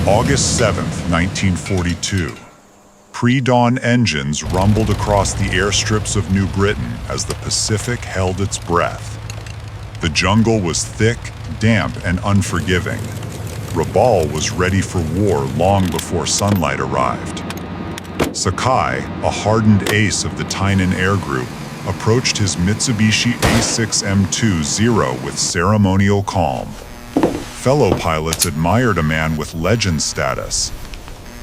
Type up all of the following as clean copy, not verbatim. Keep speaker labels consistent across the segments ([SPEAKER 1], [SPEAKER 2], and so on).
[SPEAKER 1] August 7, 1942. Pre-dawn engines rumbled across the airstrips of New Britain as the Pacific held its breath. The jungle was thick, damp, and unforgiving. Rabaul was ready for war long before sunlight arrived. Sakai, a hardened ace of the Tainan Air Group, approached his Mitsubishi A6M2 with ceremonial calm. Fellow pilots admired a man with legend status.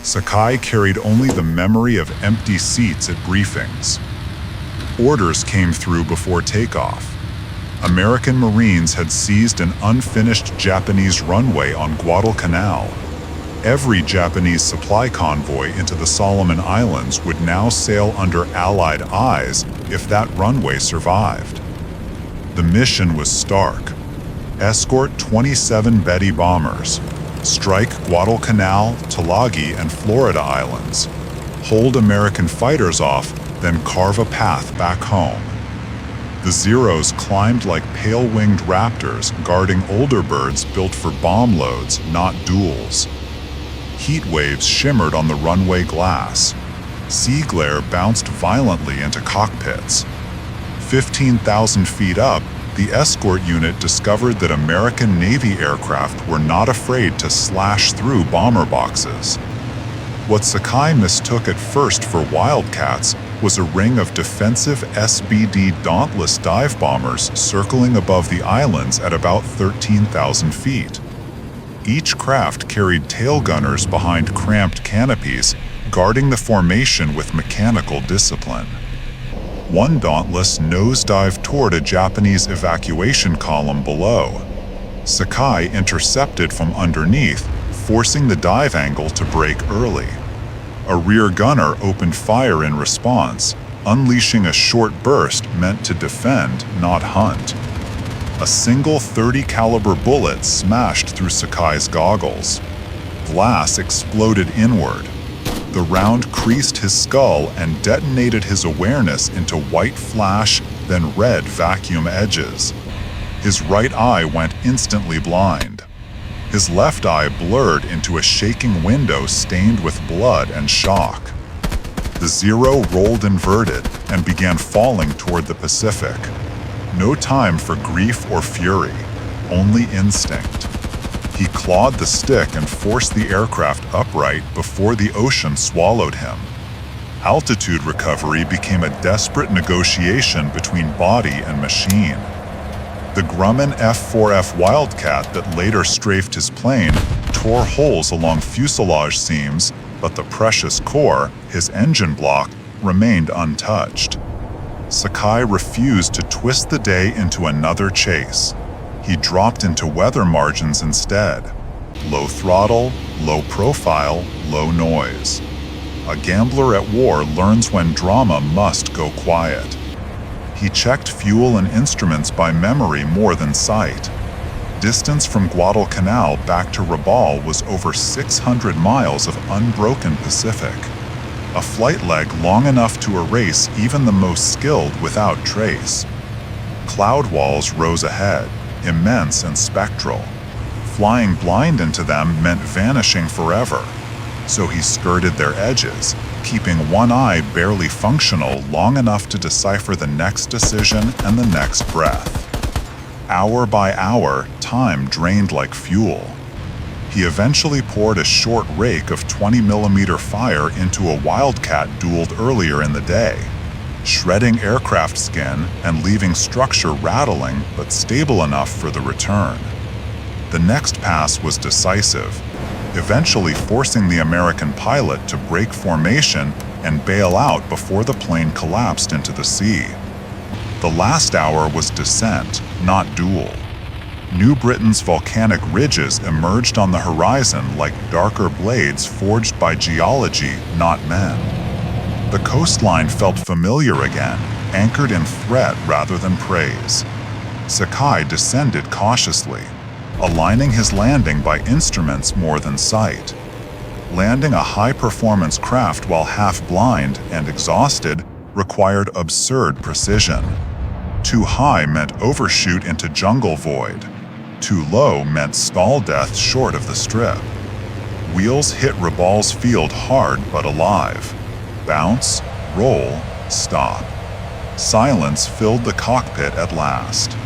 [SPEAKER 1] Sakai carried only the memory of empty seats at briefings. Orders came through before takeoff. American Marines had seized an unfinished Japanese runway on Guadalcanal. Every Japanese supply convoy into the Solomon Islands would now sail under Allied eyes if that runway survived. The mission was stark. Escort 27 Betty bombers. Strike Guadalcanal, Tulagi, and Florida Islands. Hold American fighters off, then carve a path back home. The Zeros climbed like pale-winged raptors, guarding older birds built for bomb loads, not duels. Heat waves shimmered on the runway glass. Sea glare bounced violently into cockpits. 15,000 feet up, the escort unit discovered that American Navy aircraft were not afraid to slash through bomber boxes. What Sakai mistook at first for Wildcats was a ring of defensive SBD Dauntless dive bombers circling above the islands at about 13,000 feet. Each craft carried tail gunners behind cramped canopies, guarding the formation with mechanical discipline. One Dauntless nosedived toward a Japanese evacuation column below. Sakai intercepted from underneath, forcing the dive angle to break early. A rear gunner opened fire in response, unleashing a short burst meant to defend, not hunt. A single .30 caliber bullet smashed through Sakai's goggles. Glass exploded inward. The round creased his skull and detonated his awareness into white flash, then red vacuum edges. His right eye went instantly blind. His left eye blurred into a shaking window stained with blood and shock. The Zero rolled inverted and began falling toward the Pacific. No time for grief or fury, only instinct. He clawed the stick and forced the aircraft upright before the ocean swallowed him. Altitude recovery became a desperate negotiation between body and machine. The Grumman F-4F Wildcat that later strafed his plane tore holes along fuselage seams, but the precious core, his engine block, remained untouched. Sakai refused to twist the day into another chase. He dropped into weather margins instead. Low throttle, low profile, low noise. A gambler at war learns when drama must go quiet. He checked fuel and instruments by memory more than sight. Distance from Guadalcanal back to Rabaul was over 600 miles of unbroken Pacific. A flight leg long enough to erase even the most skilled without trace. Cloud walls rose ahead, immense and spectral. Flying blind into them meant vanishing forever, so he skirted their edges, keeping one eye barely functional long enough to decipher the next decision and the next breath. Hour by hour, time drained like fuel. He eventually poured a short rake of 20mm fire into a Wildcat dueled earlier in the day, shredding aircraft skin and leaving structure rattling but stable enough for the return. The next pass was decisive, eventually forcing the American pilot to break formation and bail out before the plane collapsed into the sea. The last hour was descent, not duel. New Britain's volcanic ridges emerged on the horizon like darker blades forged by geology, not men. The coastline felt familiar again, anchored in threat rather than praise. Sakai descended cautiously, aligning his landing by instruments more than sight. Landing a high-performance craft while half-blind and exhausted required absurd precision. Too high meant overshoot into jungle void. Too low meant stall death short of the strip. wheels hit Rabaul's field hard but alive. Bounce, roll, stop. Silence filled the cockpit at last.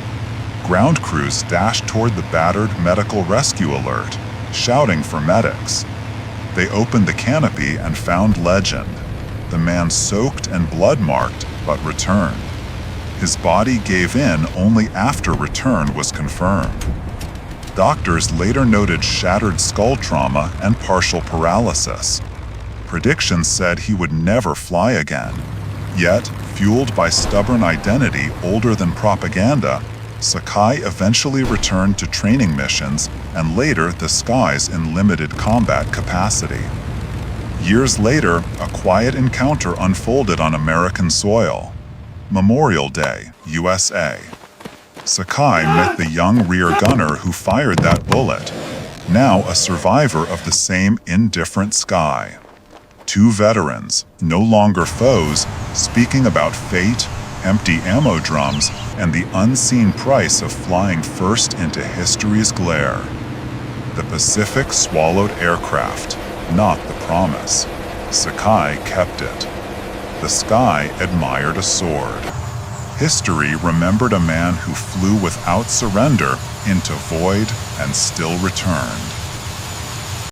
[SPEAKER 1] Ground crews dashed toward the battered medical rescue alert, shouting for medics. They opened the canopy and found legend. The man soaked and blood-marked, but returned. His body gave in only after return was confirmed. Doctors later noted shattered skull trauma and partial paralysis. Predictions said he would never fly again. Yet, fueled by stubborn identity older than propaganda, Sakai eventually returned to training missions and later the skies in limited combat capacity. Years later, a quiet encounter unfolded on American soil. Memorial Day, USA. Sakai met the young rear gunner who fired that bullet, now a survivor of the same indifferent sky. Two veterans, no longer foes, speaking about fate, empty ammo drums, and the unseen price of flying first into history's glare. The Pacific swallowed aircraft, not the promise. Sakai kept it. The sky admired a sword. History remembered a man who flew without surrender into void and still returned.